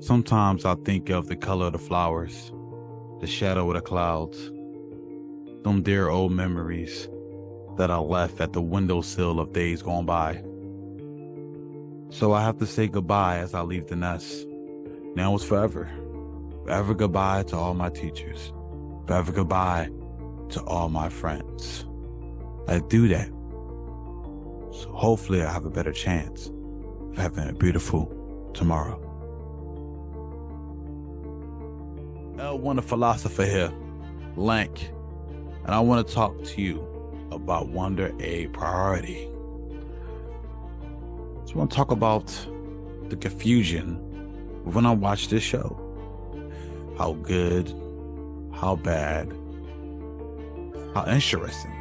Sometimes I think of the color of the flowers, the shadow of the clouds, them dear old memories that I left at the windowsill of days gone by. So I have to say goodbye as I leave the nest. Now it's forever. Forever goodbye to all my teachers. Forever goodbye to all my friends. I do that. So hopefully I have a better chance of having a beautiful tomorrow. L1 the philosopher here, Lank, and I want to talk to you about Wonder Egg Priority. So I want to talk about the confusion when I watch this show. How good, how bad, how interesting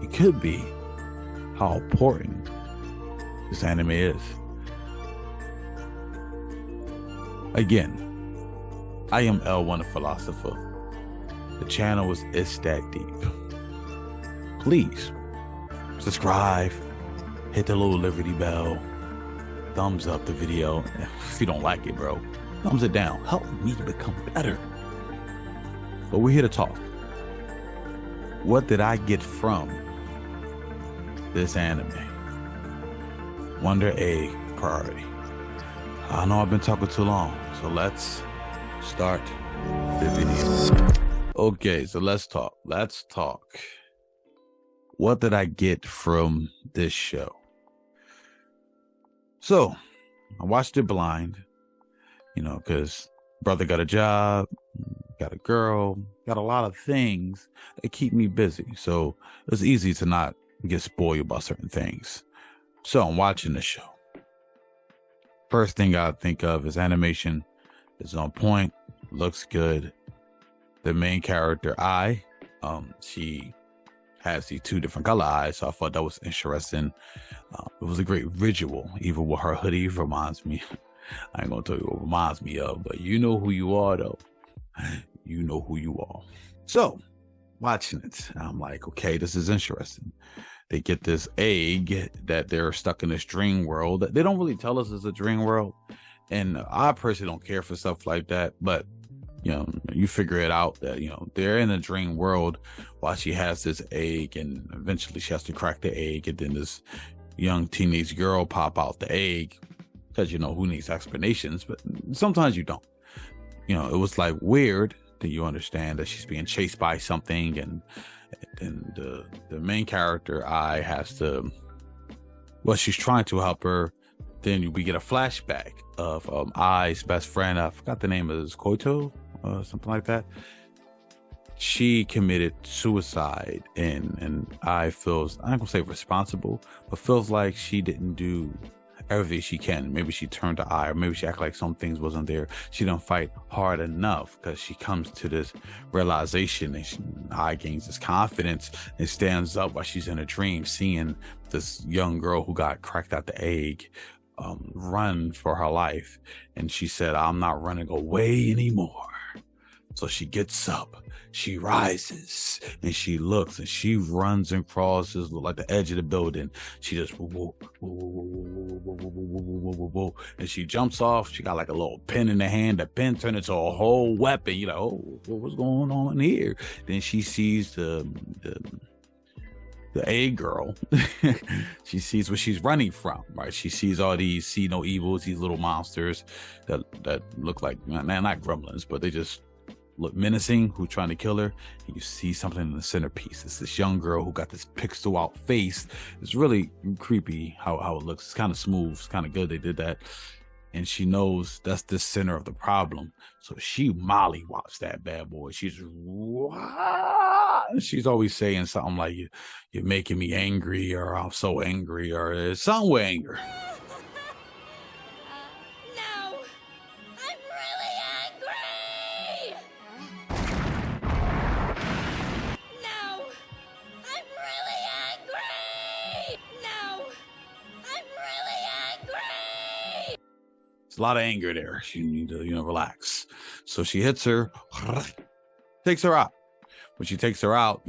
it could be, how important this anime is. Again, I am L1 the philosopher. The channel is It's That Deep. Please subscribe, hit the little Liberty bell, thumbs up the video. If you don't like it, bro, thumbs it down. Help me to become better. But we're here to talk. What did I get from this anime? Wonder Egg Priority. I know I've been talking too long, so let's start the video. Okay, so let's talk. What did I get from this show? So I watched it blind, because brother got a job, got a girl, got a lot of things that keep me busy. So it's easy to not get spoiled by certain things. So I'm watching the show. First thing I think of is animation is on point, looks good. The main character, she has these two different color eyes, so I thought that was interesting. It was a great visual, even with her hoodie reminds me. I ain't gonna tell you what it reminds me of, but you know who you are, though. You know who you are. So, watching it, I'm like, okay, this is interesting. They get this egg that they're stuck in this dream world. They don't really tell us it's a dream world. And I personally don't care for stuff like that, but you figure it out that, they're in a dream world while she has this egg, and eventually she has to crack the egg, and then this young teenage girl pop out the egg, because, who needs explanations, but sometimes you don't. It was like weird that you understand that she's being chased by something, and the main character, she's trying to help her. Then we get a flashback of Ai's best friend. I forgot the name of his, Koito, something like that. She committed suicide, and I feels, I'm not gonna say responsible, but feels like she didn't do everything she can. Maybe she turned to Ai, or maybe she acted like some things wasn't there. She didn't fight hard enough, because she comes to this realization, and Ai gains this confidence and stands up while she's in a dream, seeing this young girl who got cracked out the egg run for her life. And she said, I'm not running away anymore. So she gets up, she rises, and she looks, and she runs and crosses like the edge of the building. She just and she jumps off. She got like a little pin in the hand. The pin turned into a whole weapon. You're like, oh, what's going on here? Then she sees the egg girl. She sees what she's running from, right? She sees all these see no evils, these little monsters that look like, not gremlins, but they just look menacing, who trying to kill her. And you see something in the centerpiece. It's this young girl who got this pixel out face. It's really creepy how it looks. It's kind of smooth. It's kind of good they did that. And she knows that's the center of the problem. So she mollywops that bad boy. She's always saying something like, you're making me angry, or I'm so angry, or something with anger. No, I'm really angry. No, I'm really angry. No, I'm really angry. There's a lot of anger there. You need to, relax. So she hits her, takes her out. When she takes her out,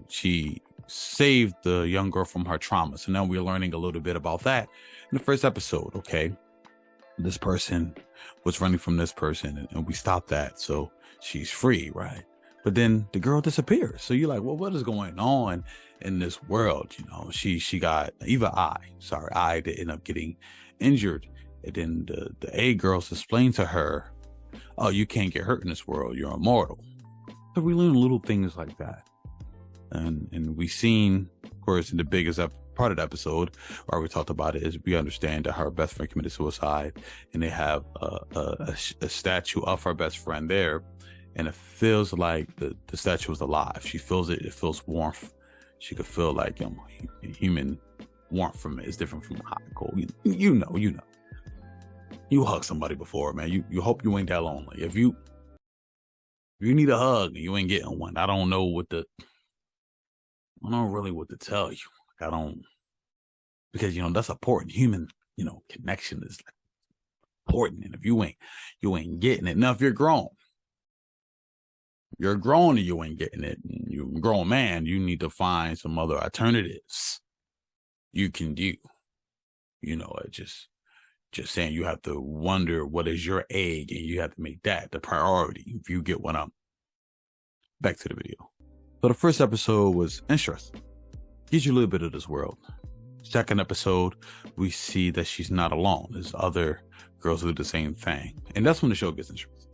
she saved the young girl from her trauma. So now we're learning a little bit about that in the first episode, okay? this person was running from this person, and we stopped that, so she's free, right? But then the girl disappears. So you're like, well, what is going on in this world? You know, she got I that ended up getting injured. And then the A girls explained to her, oh, you can't get hurt in this world. You're immortal. So we learn little things like that. And we seen, of course, in the biggest part of the episode where we talked about it, is we understand that her best friend committed suicide, and they have a statue of her best friend there. And it feels like the statue is alive. She feels it. It feels warmth. She could feel like human warmth from it. It's different from hot and cold. You know. You hug somebody before, man. You hope you ain't that lonely. If you need a hug and you ain't getting one, I don't know really what to tell you. I don't, because that's important. Human, connection is important. And if you ain't getting it. Now, if you're grown and you ain't getting it, and you're a grown man, you need to find some other alternatives you can do. Just saying, you have to wonder what is your egg, and you have to make that the priority if you get one up. Back to the video. So the first episode was interesting. Gives you a little bit of this world. Second episode, we see that she's not alone. There's other girls who do the same thing. And that's when the show gets interesting.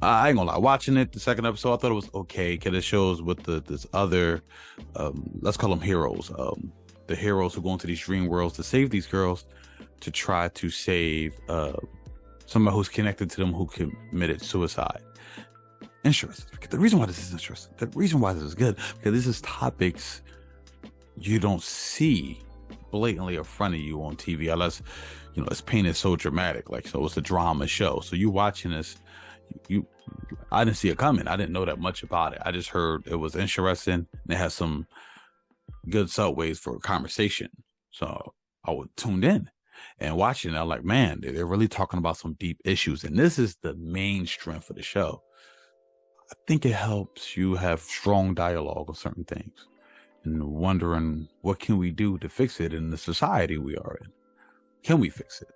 I ain't gonna lie. Watching it, the second episode, I thought it was okay, because it shows with this other, let's call them heroes. The heroes who go into these dream worlds to save these girls, to try to save somebody who's connected to them who committed suicide. Interesting. The reason why this is interesting, the reason why this is good, because this is topics you don't see blatantly in front of you on TV, unless it's painted so dramatic, so it's a drama show. So you watching this, I didn't see it coming. I didn't know that much about it. I just heard it was interesting, and it has some good subways for a conversation. So I was tuned in and watching it. I'm like, man, they're really talking about some deep issues, and this is the main strength of the show. I think it helps you have strong dialogue on certain things, and wondering, what can we do to fix it in the society we are in? Can we fix it?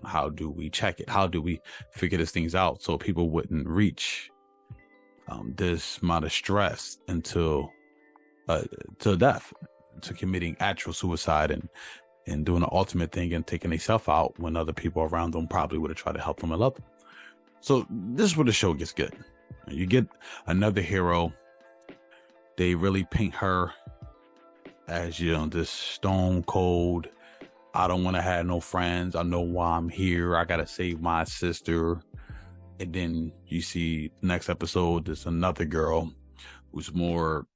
How do we check it? How do we figure these things out so people wouldn't reach this amount of stress until death, to committing actual suicide and doing the ultimate thing and taking themselves out when other people around them probably would have tried to help them and love them. So this is where the show gets good. You get another hero. They really paint her as, this stone cold, I don't want to have no friends. I know why I'm here. I got to save my sister. And then you see next episode, there's another girl who's more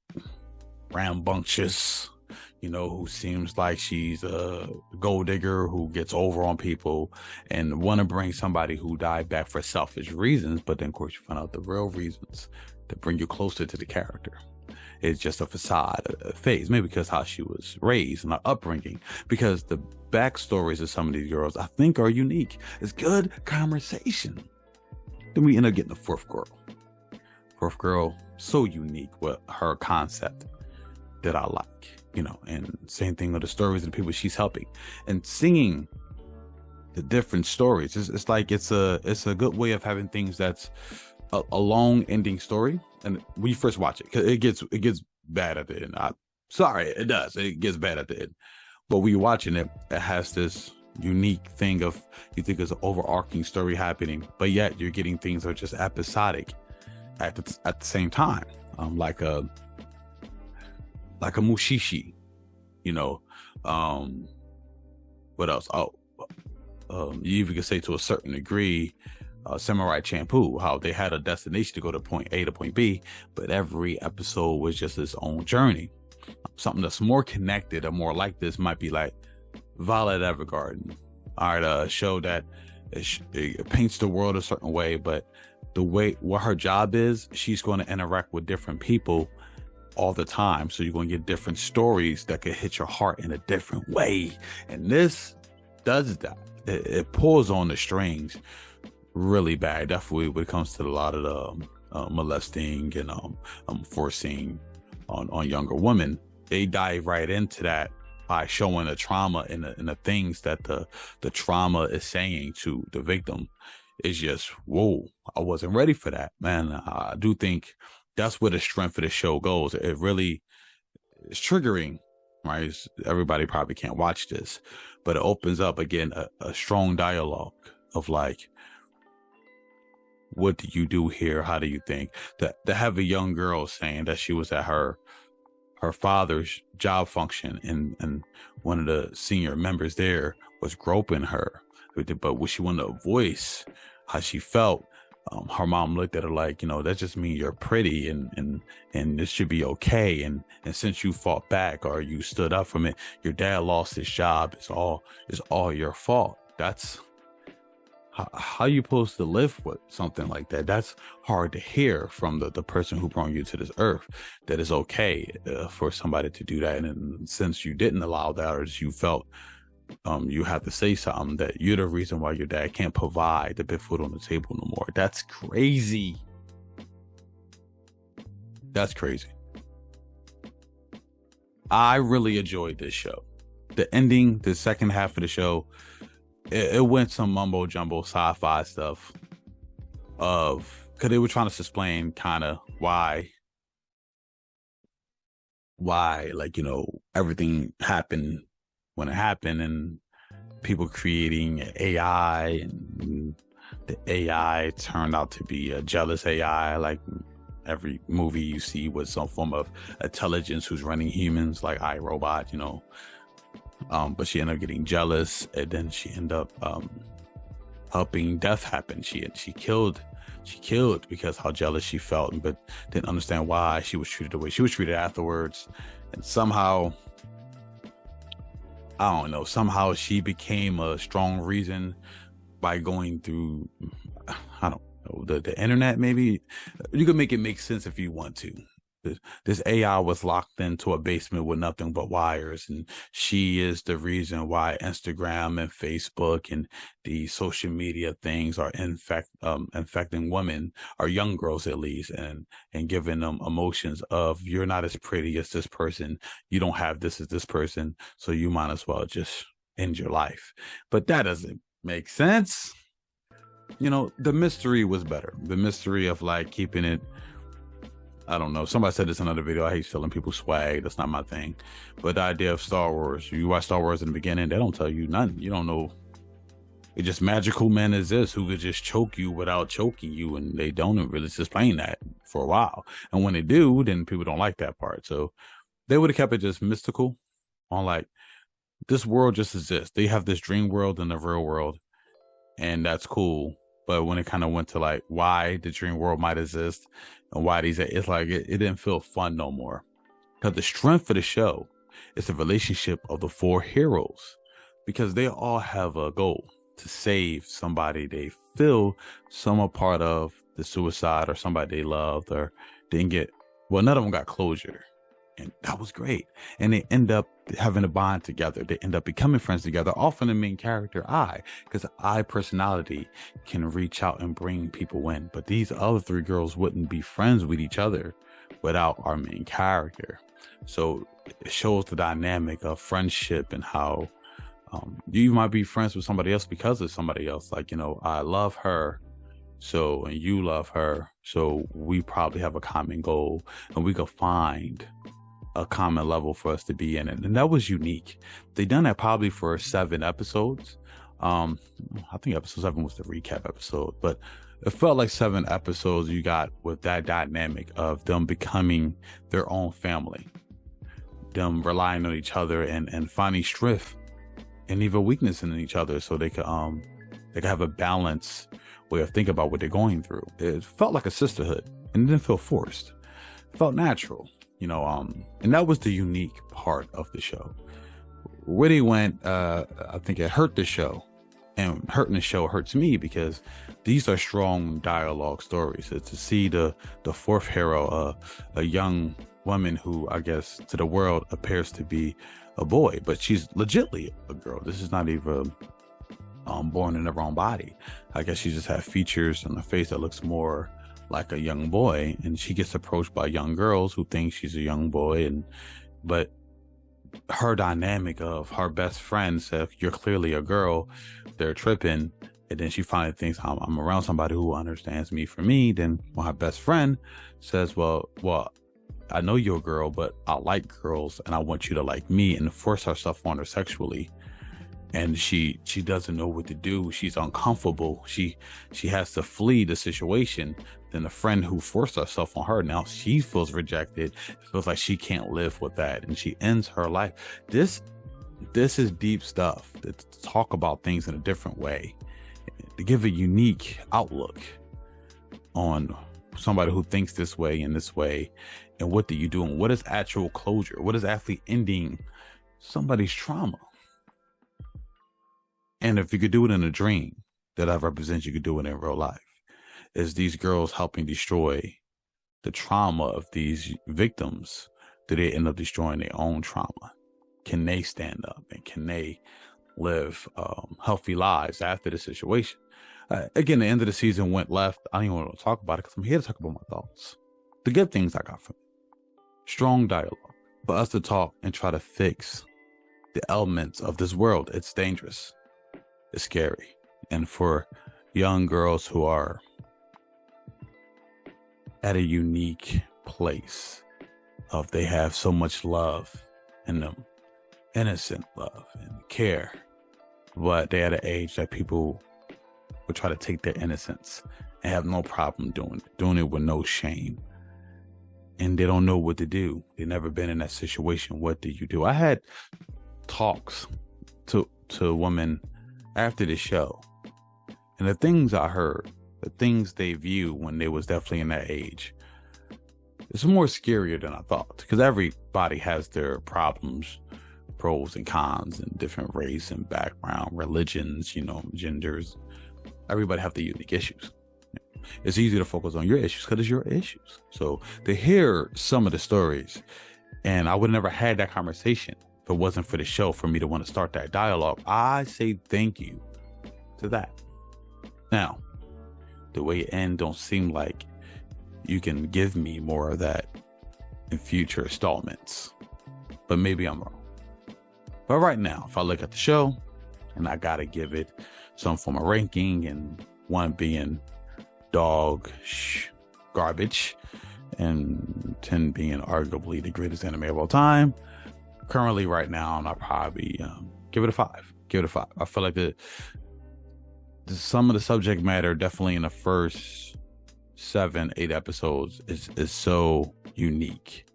rambunctious, who seems like she's a gold digger who gets over on people and want to bring somebody who died back for selfish reasons. But then, of course, you find out the real reasons to bring you closer to the character. It's just a facade, a phase, maybe because how she was raised and her upbringing, because the backstories of some of these girls, I think, are unique. It's good conversation. Then we end up getting the fourth girl. Fourth girl, so unique with her concept that I like, and same thing with the stories of the people she's helping, and singing the different stories. It's like it's a good way of having things that's a long ending story. And when you first watch it, 'cause it gets bad at the end. It does. It gets bad at the end. But when you're watching it, it has this unique thing of, you think it's an overarching story happening, but yet you're getting things that are just episodic at the same time. Like a Mushishi, what else? You even could say, to a certain degree, Samurai Champloo, how they had a destination to go to point A to point B, but every episode was just its own journey. Something that's more connected or more like this might be like Violet Evergarden. All right, a show that it paints the world a certain way, but the way what her job is, she's going to interact with different people all the time. So you're going to get different stories that could hit your heart in a different way. And this does that. It pulls on the strings really bad. Definitely when it comes to a lot of the molesting and forcing on younger women, they dive right into that by showing the trauma and the things that the trauma is saying to the victim is just, whoa, I wasn't ready for that, man. I do think that's where the strength of the show goes. It really is triggering, right? Everybody probably can't watch this, but it opens up again a strong dialogue of like, what do you do here? How do you think? To have a young girl saying that she was at her father's job function, and one of the senior members there was groping her, but when she wanted to voice how she felt, her mom looked at her like, that just means you're pretty, and this should be okay. And since you fought back or you stood up from it, your dad lost his job. It's all your fault. That's how you supposed to live with something like that. That's hard to hear from the person who brought you to this earth, that it's okay for somebody to do that. And since you didn't allow that, or you felt you have to say something, that you're the reason why your dad can't provide the big food on the table no more. That's crazy. That's crazy. I really enjoyed this show. The ending, the second half of the show, it went some mumbo jumbo sci-fi stuff because they were trying to explain kind of why like, everything happened when it happened, and people creating AI, and the AI turned out to be a jealous AI. Like every movie you see with some form of intelligence who's running humans, like iRobot, but she ended up getting jealous, and then she ended up helping death happen. She killed because how jealous she felt, but didn't understand why she was treated the way she was treated afterwards. And somehow, I don't know, somehow she became a strong reason by going through, I don't know, the internet. Maybe you could make it make sense if you want to. This AI was locked into a basement with nothing but wires, and she is the reason why Instagram and Facebook and the social media things are infecting women, or young girls at least, and giving them emotions of, you're not as pretty as this person, you don't have this as this person, so you might as well just end your life. But that doesn't make sense. The mystery was better. The mystery of like keeping it, I don't know. Somebody said this in another video. I hate stealing people's swag. That's not my thing. But the idea of Star Wars, you watch Star Wars in the beginning, they don't tell you nothing. You don't know. It's just magical men exist who could just choke you without choking you. And they don't really explain that for a while. And when they do, then people don't like that part. So they would have kept it just mystical on like, this world just exists. They have this dream world and the real world. And that's cool. But when it kind of went to like why the dream world might exist and why it's like it didn't feel fun no more. Because the strength of the show is the relationship of the four heroes, because they all have a goal to save somebody they feel some a part of the suicide, or somebody they loved or didn't get. Well, none of them got closure. And that was great. And they end up having a bond together. They end up becoming friends together. Often the main character, because I personality can reach out and bring people in. But these other three girls wouldn't be friends with each other without our main character. So it shows the dynamic of friendship and how you might be friends with somebody else because of somebody else. Like, I love her, so, and you love her, so we probably have a common goal, and we could find a common level for us to be in it. And that was unique. They done that probably for 7 episodes. I think episode 7 was the recap episode, but it felt like 7 episodes you got with that dynamic of them becoming their own family, them relying on each other and finding strength and even weakness in each other, so they could have a balanced way of thinking about what they're going through. It felt like a sisterhood, and it didn't feel forced. It felt natural. And that was the unique part of the show. Where they went, I think it hurt the show, and hurting the show hurts me, because these are strong dialogue stories. So to see the fourth hero, a young woman who, I guess, to the world appears to be a boy, but she's legitly a girl. This is not even born in the wrong body. I guess she just had features on the face that looks more like a young boy, and she gets approached by young girls who think she's a young boy, but her dynamic of her best friend said, "You're clearly a girl." They're tripping. And then she finally thinks, I'm around somebody who understands me for me. Then when her best friend says, well, I know you're a girl, but I like girls and I want you to like me, and force herself on her sexually. And she doesn't know what to do. She's uncomfortable. She has to flee the situation. Then the friend who forced herself on her, now she feels rejected. It feels like she can't live with that, and she ends her life. This is deep stuff, to talk about things in a different way, to give a unique outlook on somebody who thinks this way and this way, and what do you do, and what is actual closure? What is actually ending somebody's trauma? And if you could do it in a dream that I represent, you could do it in real life. Is these girls helping destroy the trauma of these victims? Do they end up destroying their own trauma? Can they stand up, and can they live healthy lives after the situation? Again, the end of the season went left. I don't even want to talk about it because I'm here to talk about my thoughts. The good things I got from it. Strong dialogue for us to talk and try to fix the elements of this world. It's dangerous. It's scary. And for young girls who are at a unique place of, they have so much love in them, innocent love and care, but they're at an age that people will try to take their innocence and have no problem doing it with no shame. And they don't know what to do. They've never been in that situation. What do you do? I had talks to women after the show, and the things I heard, the things they view when they was definitely in that age, it's more scarier than I thought, because everybody has their problems, pros and cons, and different race and background, religions, genders. Everybody have the unique issues. It's easy to focus on your issues because it's your issues. So to hear some of the stories, and I would have never had that conversation if it wasn't for the show, for me to want to start that dialogue. I say thank you to that. Now, the way it ends don't seem like you can give me more of that in future installments, but maybe I'm wrong. But right now, if I look at the show, and I gotta give it some form of ranking, and one being garbage, and 10 being arguably the greatest anime of all time, currently right now, I'll probably give it a 5. I feel like some of the subject matter, definitely in the first 7-8 episodes, is so unique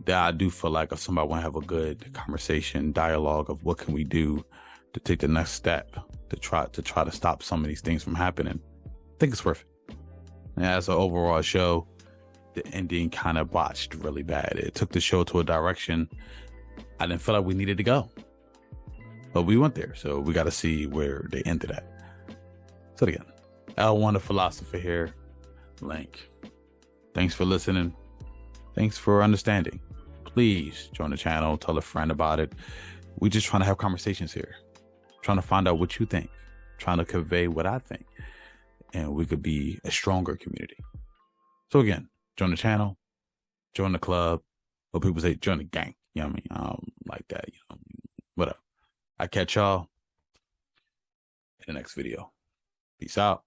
that I do feel like if somebody want to have a good conversation, dialogue of what can we do to take the next step to try to stop some of these things from happening, I think it's worth it. And as an overall show, the ending kind of botched really bad. It took the show to a direction I didn't feel like we needed to go, but we went there, so we got to see where they ended at. So again, L1 the Philosopher here, Link. Thanks for listening. Thanks for understanding. Please join the channel, tell a friend about it. We just trying to have conversations here, trying to find out what you think, trying to convey what I think, and we could be a stronger community. So again, join the channel, join the club, or people say join the gang. You know what I mean? I don't like that, whatever. I catch y'all in the next video. Peace out.